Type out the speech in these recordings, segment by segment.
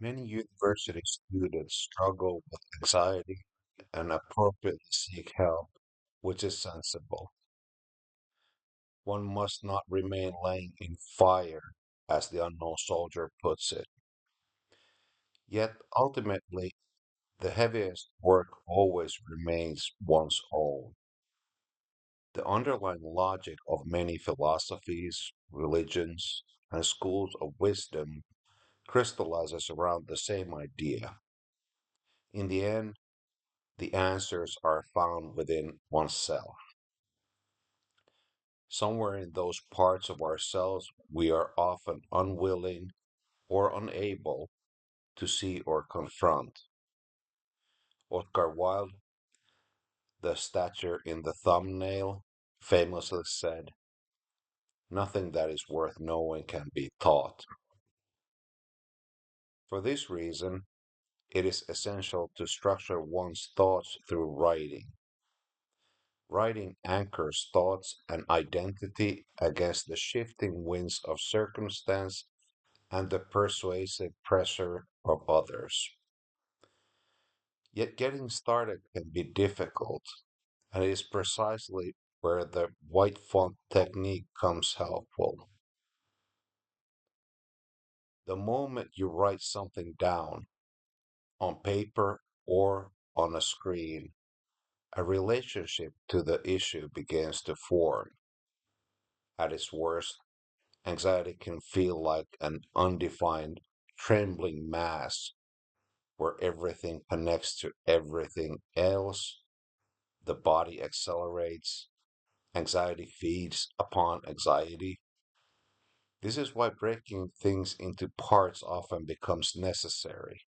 Many university students struggle with anxiety and appropriately seek help, which is sensible. One must not remain laying in fire, as the unknown soldier puts it. Yet ultimately, the heaviest work always remains one's own. The underlying logic of many philosophies, religions, and schools of wisdom crystallizes around the same idea. In the end, the answers are found within oneself. Somewhere in those parts of ourselves we are often unwilling or unable to see or confront. Oscar Wilde, the statue in the thumbnail, famously said, "Nothing that is worth knowing can be taught." For this reason, it is essential to structure one's thoughts through writing. Writing anchors thoughts and identity against the shifting winds of circumstance and the persuasive pressure of others. Yet getting started can be difficult, and it is precisely where the white font technique comes helpful. The moment you write something down on paper or on a screen, a relationship to the issue begins to form. At its worst, anxiety can feel like an undefined, trembling mass where everything connects to everything else. The body accelerates, anxiety feeds upon anxiety. This is why breaking things into parts often becomes necessary.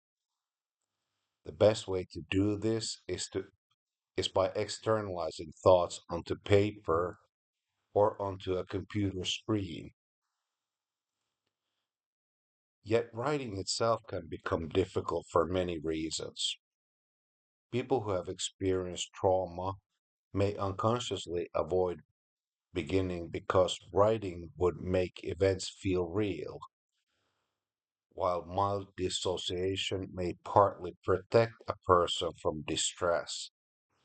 The best way to do this is by externalizing thoughts onto paper or onto a computer screen. Yet writing itself can become difficult for many reasons. People who have experienced trauma may unconsciously avoid beginning because writing would make events feel real, while mild dissociation may partly protect a person from distress,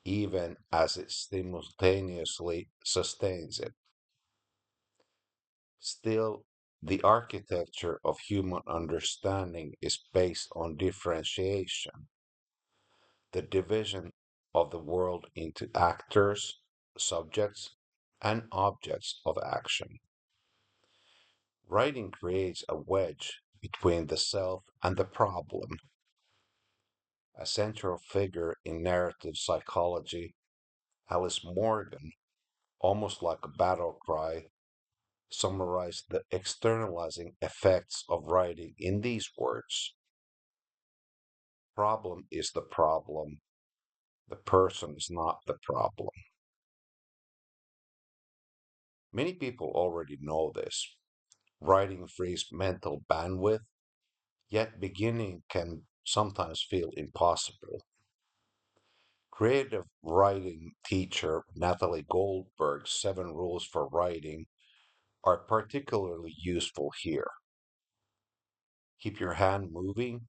even as it simultaneously sustains it. Still, the architecture of human understanding is based on differentiation, the division of the world into actors, subjects, and objects of action. Writing creates a wedge between the self and the problem. A central figure in narrative psychology, Alice Morgan, almost like a battle cry, summarized the externalizing effects of writing in these words: problem is the problem, the person is not the problem. Many people already know this. Writing frees mental bandwidth, yet beginning can sometimes feel impossible. Creative writing teacher Natalie Goldberg's 7 rules for writing are particularly useful here. Keep your hand moving.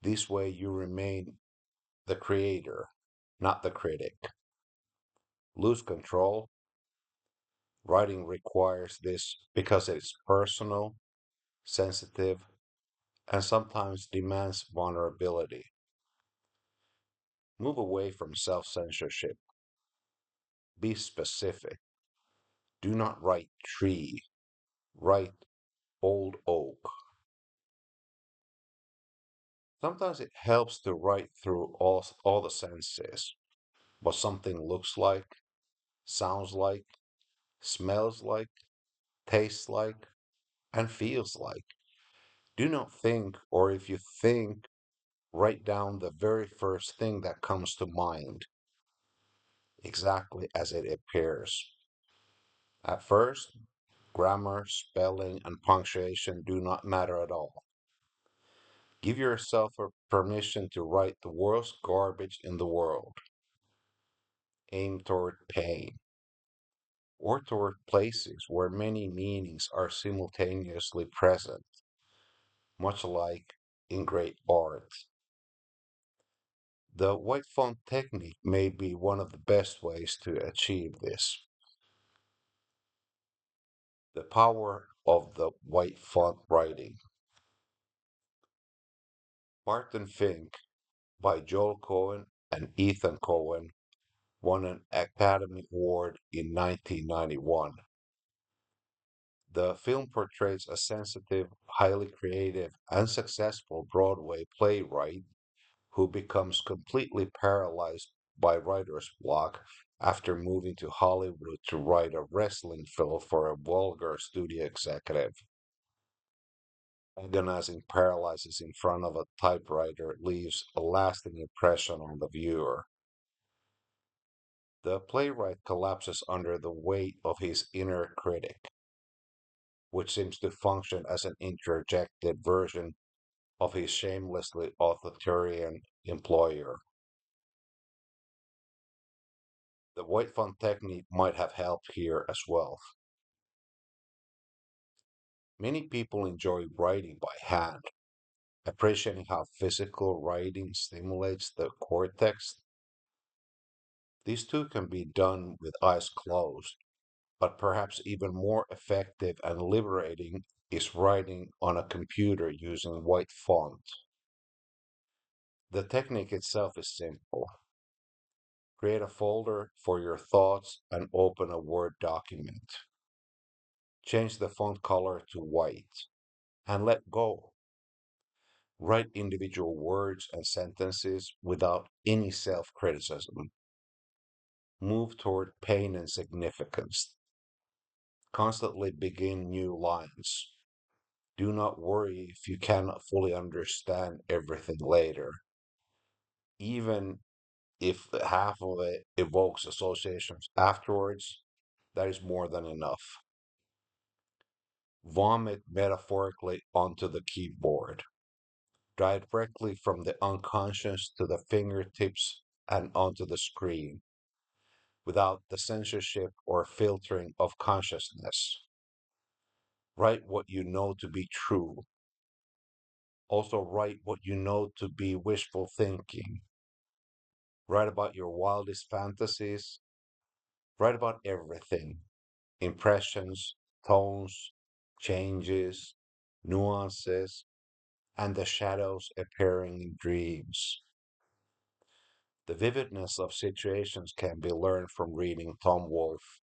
This way you remain the creator, not the critic. Lose control. Writing requires this because it's personal, sensitive, and sometimes demands vulnerability. Move away from self censorship. Be specific. Do not write tree, write old oak. Sometimes it helps to write through all the senses, what something looks like, sounds like, smells like, tastes like, and feels like. Do not think, or if you think, write down the very first thing that comes to mind, exactly as it appears. At first, grammar, spelling, and punctuation do not matter at all. Give yourself a permission to write the worst garbage in the world. Aim toward pain, or toward places where many meanings are simultaneously present, much like in great art. The white font technique may be one of the best ways to achieve this. The power of the white font writing. Barton Fink by Joel Cohen and Ethan Cohen won an Academy Award in 1991. The film portrays a sensitive, highly creative, and successful Broadway playwright who becomes completely paralyzed by writer's block after moving to Hollywood to write a wrestling film for a vulgar studio executive. Agonizing paralysis in front of a typewriter leaves a lasting impression on the viewer. The playwright collapses under the weight of his inner critic, which seems to function as an interjected version of his shamelessly authoritarian employer. The white font technique might have helped here as well. Many people enjoy writing by hand, appreciating how physical writing stimulates the cortex. These two can be done with eyes closed, but perhaps even more effective and liberating is writing on a computer using white font. The technique itself is simple. Create a folder for your thoughts and open a Word document. Change the font color to white and let go. Write individual words and sentences without any self criticism. Move toward pain and significance. Constantly begin new lines. Do not worry if you cannot fully understand everything later. Even if half of it evokes associations afterwards, that is more than enough. Vomit metaphorically onto the keyboard, directly from the unconscious to the fingertips and onto the screen, without the censorship or filtering of consciousness. Write what you know to be true. Also, write what you know to be wishful thinking. Write about your wildest fantasies. Write about everything: impressions, tones, changes, nuances, and the shadows appearing in dreams. The vividness of situations can be learned from reading Tom Wolfe.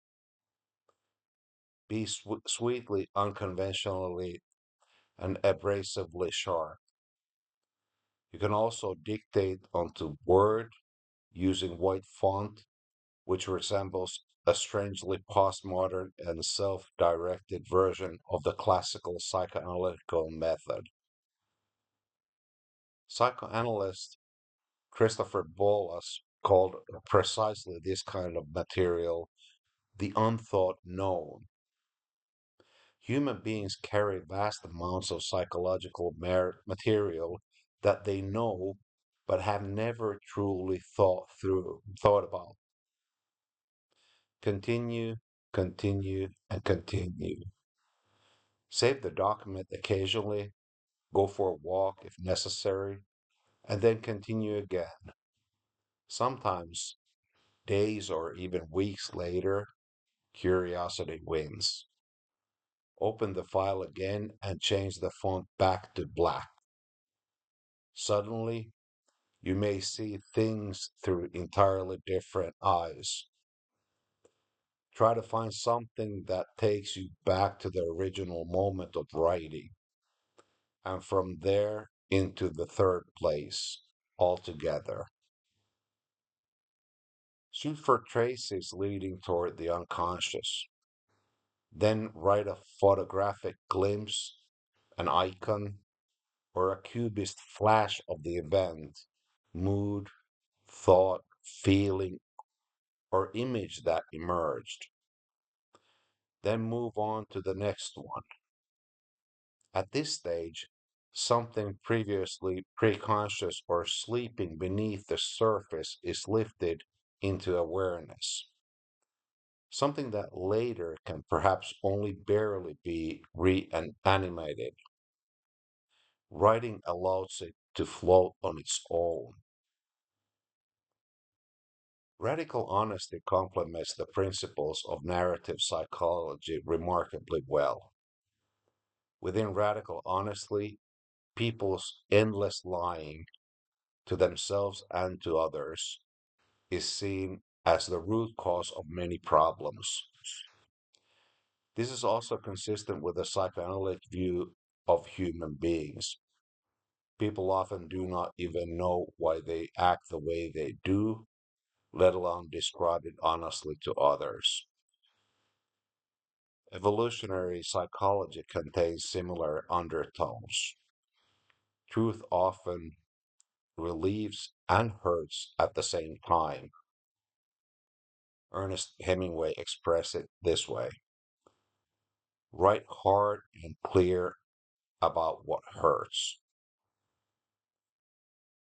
Be sweetly, unconventionally, and abrasively sharp. You can also dictate onto Word using white font, which resembles a strangely postmodern and self directed version of the classical psychoanalytical method. Psychoanalyst Christopher Bolas called precisely this kind of material the unthought known. Human beings carry vast amounts of psychological material that they know but have never truly thought about. Continue, continue, and continue. Save the document occasionally, go for a walk if necessary, and then continue again. Sometimes, days or even weeks later, curiosity wins. Open the file again and change the font back to black. Suddenly, you may see things through entirely different eyes. Try to find something that takes you back to the original moment of writing, and from there into the third place altogether. Shoot for traces leading toward the unconscious. Then write a photographic glimpse, an icon, or a cubist flash of the event, mood, thought, feeling, or image that emerged. Then move on to the next one. At this stage, something previously preconscious or sleeping beneath the surface is lifted into awareness. Something that later can perhaps only barely be reanimated. Writing allows it to float on its own. Radical honesty complements the principles of narrative psychology remarkably well. Within radical honesty, people's endless lying to themselves and to others is seen as the root cause of many problems. This is also consistent with the psychoanalytic view of human beings. People often do not even know why they act the way they do, let alone describe it honestly to others. Evolutionary psychology contains similar undertones. Truth often relieves and hurts at the same time. Ernest Hemingway expressed it this way: write hard and clear about what hurts.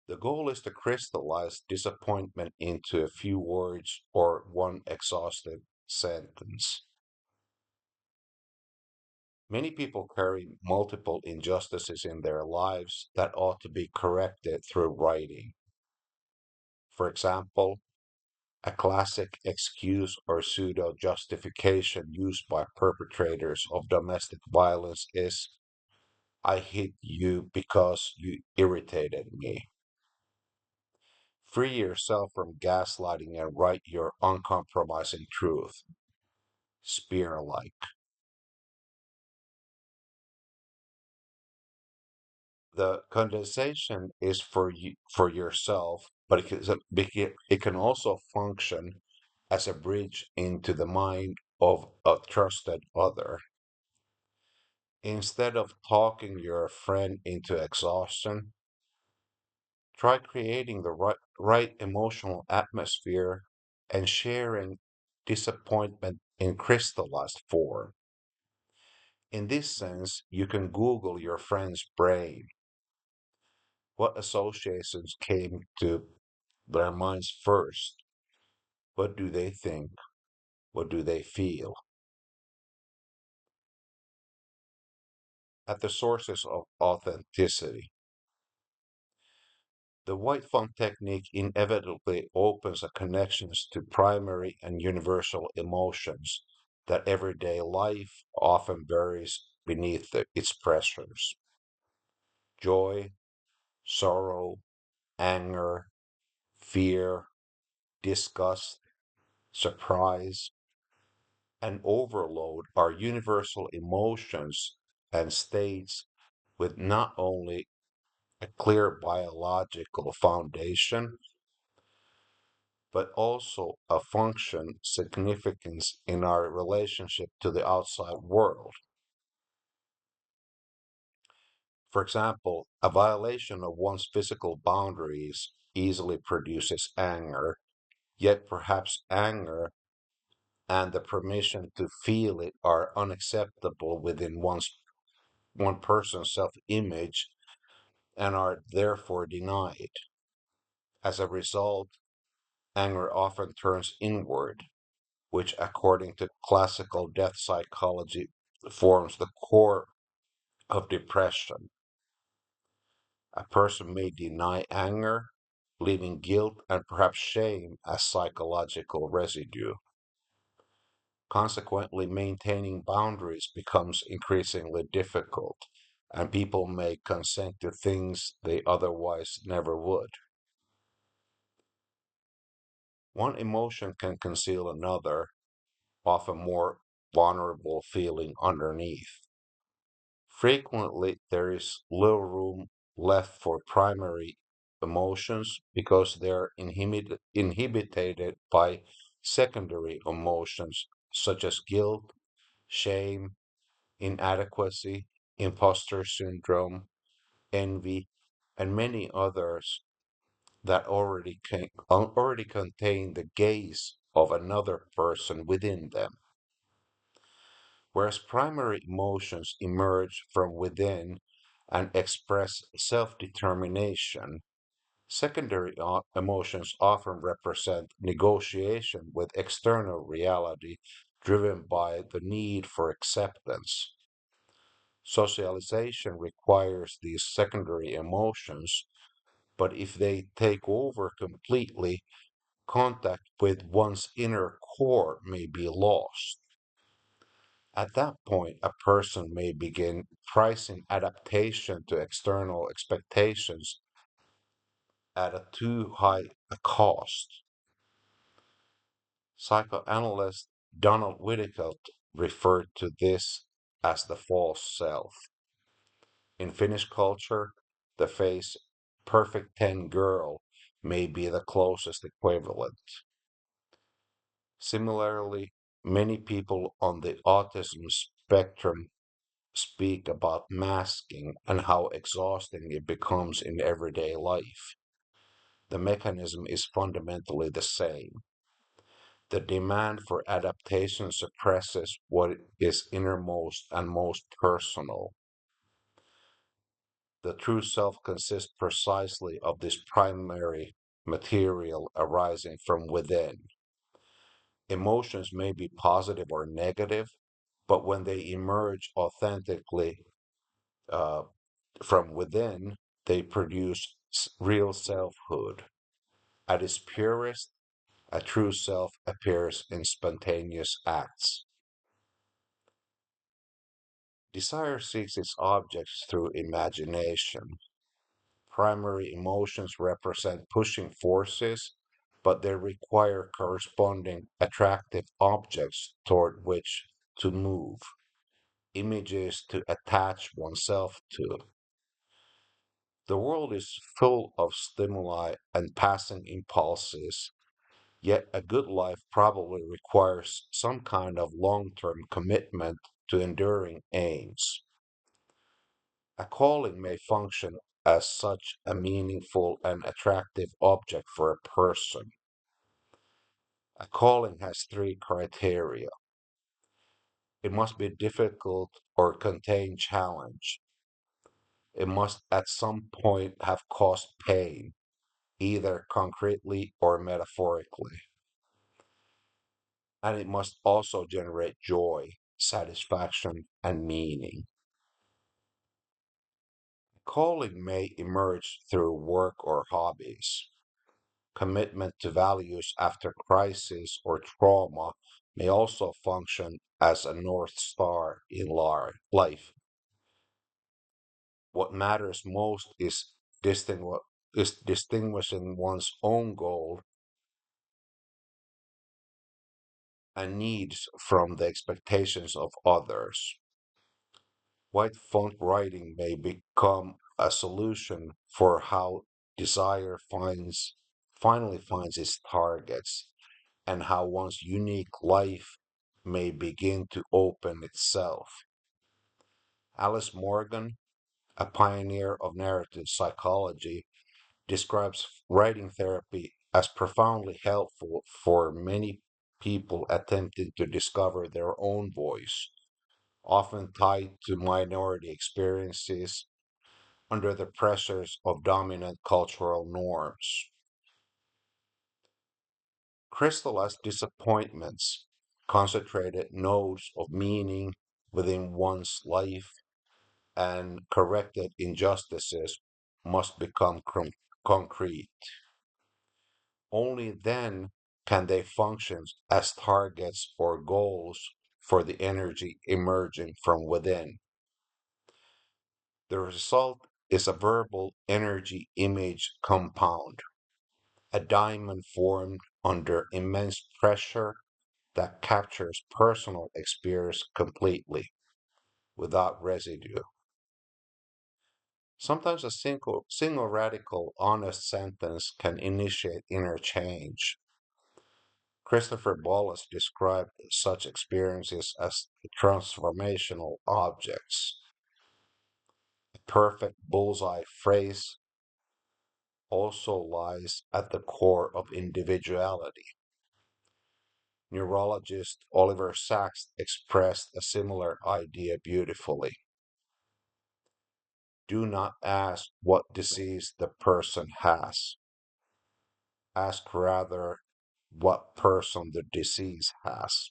The goal is to crystallize disappointment into a few words or one exhaustive sentence. Many people carry multiple injustices in their lives that ought to be corrected through writing. For example, a classic excuse or pseudo justification used by perpetrators of domestic violence is, I hit you because you irritated me. Free yourself from gaslighting and write your uncompromising truth, spear like. The condensation is for you, for yourself, but it can also function as a bridge into the mind of a trusted other. Instead of talking your friend into exhaustion, try creating the right emotional atmosphere and sharing disappointment in crystallized form. In this sense, you can Google your friend's brain. What associations came to their minds first? What do they think? What do they feel? At the sources of authenticity. The white font technique inevitably opens a connections to primary and universal emotions that everyday life often buries beneath its pressures. Joy, sorrow, anger, fear, disgust, surprise, and overload are universal emotions and states with not only a clear biological foundation, but also a function significance in our relationship to the outside world. For example, a violation of one's physical boundaries easily produces anger, yet perhaps anger and the permission to feel it are unacceptable within one person's self-image and are therefore denied. As a result, anger often turns inward, which, according to classical death psychology, forms the core of depression. A person may deny anger, leaving guilt and perhaps shame as psychological residue. Consequently, maintaining boundaries becomes increasingly difficult, and people may consent to things they otherwise never would. One emotion can conceal another, often more vulnerable feeling underneath. Frequently, there is little room left for primary emotions because they are inhibited by secondary emotions such as guilt, shame, inadequacy, imposter syndrome, envy, and many others that already contain the gaze of another person within them. Whereas primary emotions emerge from within and express self determination, secondary emotions often represent negotiation with external reality driven by the need for acceptance. Socialization requires these secondary emotions, but if they take over completely, contact with one's inner core may be lost. At that point, a person may begin pricing adaptation to external expectations at a too high a cost. Psychoanalyst Donald Winnicott referred to this as the false self. In Finnish culture, the phrase perfect 10 girl may be the closest equivalent. Similarly, many people on the autism spectrum speak about masking and how exhausting it becomes in everyday life. The mechanism is fundamentally the same. The demand for adaptation suppresses what is innermost and most personal. The true self consists precisely of this primary material arising from within. Emotions may be positive or negative, but when they emerge authentically uh, from within, they produce real selfhood. At its purest, a true self appears in spontaneous acts. Desire seeks its objects through imagination. Primary emotions represent pushing forces, but they require corresponding attractive objects toward which to move, images to attach oneself to. The world is full of stimuli and passing impulses, yet a good life probably requires some kind of long term commitment to enduring aims. A calling may function as such a meaningful and attractive object for a person. A calling has three criteria. It must be difficult or contain challenge. It must at some point have caused pain, either concretely or metaphorically. And it must also generate joy, satisfaction, and meaning. Calling may emerge through work or hobbies. Commitment to values after crisis or trauma may also function as a North Star in life. What matters most is distinguishing one's own goal and needs from the expectations of others. White font writing may become a solution for how desire finally finds its targets and how one's unique life may begin to open itself. Alice Morgan, a pioneer of narrative psychology, describes writing therapy as profoundly helpful for many people attempting to discover their own voice, often tied to minority experiences under the pressures of dominant cultural norms. Crystallized disappointments, concentrated nodes of meaning within one's life, and corrected injustices must become concrete. Only then can they function as targets or goals for the energy emerging from within. The result is a verbal energy image compound, a diamond formed under immense pressure that captures personal experience completely, without residue. Sometimes a single radical, honest sentence can initiate inner change. Christopher Wallace described such experiences as transformational objects. A perfect bullseye phrase also lies at the core of individuality. Neurologist Oliver Sacks expressed a similar idea beautifully. Do not ask what disease the person has. Ask rather what person the disease has.